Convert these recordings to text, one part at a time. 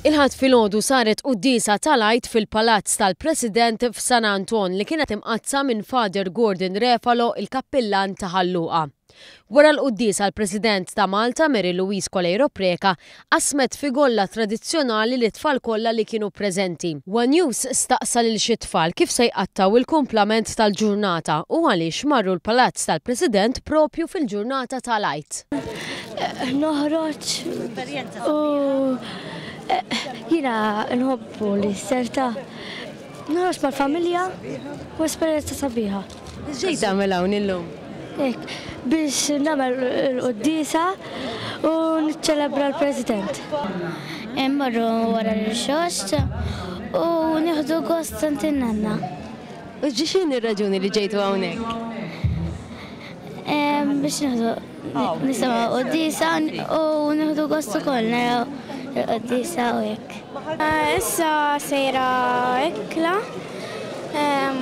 Il-ħadd filgħodu saret quddiesa tal-Għid fil-palazz tal-President f'San Anton li kienet imqazza minn Father Gordon Refalo, il-kappillan ta' Ħalluqa. Wara l-quddiesa l-President ta' Malta Mary Louise Colejro Preka qasmet figolla tradizzjonali lit-tfal kollha li kienu preżenti. One News staqsa lil xi tfal kif se jqattaw il-kumplament tal-ġurnata u għaliex marru l-palazz tal-President propju fil-ġurnata tal-Għid. Noħroġ jina nħobbu li s-serta noħroġ mal-familja u esperjenza sabiħa. Ġej tagħmel hawn illum? Biex nagħmel l-quddiesa u niċċelebra l-President. Immorru wara l-xost u nieħdu gost tant in-nanna. U x'inhi r-raġuni li ġejtu hawnhekk? Biex nisimgħu quddiesa u nieħdu gost ukoll naraw il-quddiesa u hekk. Issa sejra ekla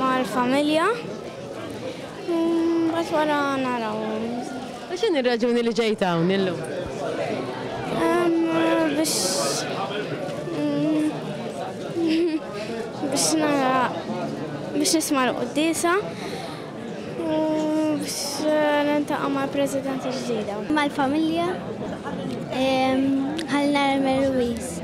mal-familja. Bas wara naraw. U x'inhi r-raġuni li ġejt hawn illum? Biex nisma' l-quddiesa u biex niltaqa' mal-President il-ġdida. Mal-familja ħalli nara Mary Louise.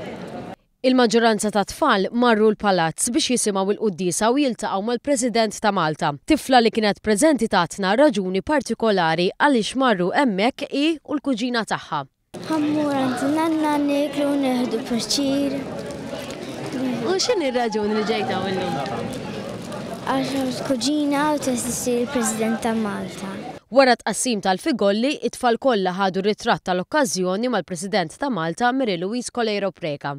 Il-maġġoranza ta' tfal marru l-palazz biex jisimgħu l-quddiesa u jiltaqgħu mal-President ta' Malta. Tifla li kienet preżenti tatna raġuni partikolari għaliex marru hemmhekk hi u l-kuġina tagħha. Ħammur għand nanna niklu nieħdu paċir. U x'inhi r-raġuni li ġejt hawn illum? Għax kuġina u tissir il-President ta' Malta. Wara tqassim tal-figolli, it-tfal kollha ħadu ritratt tal-okkażjoni mal-President ta' Malta Mary Louise Colejro Preka.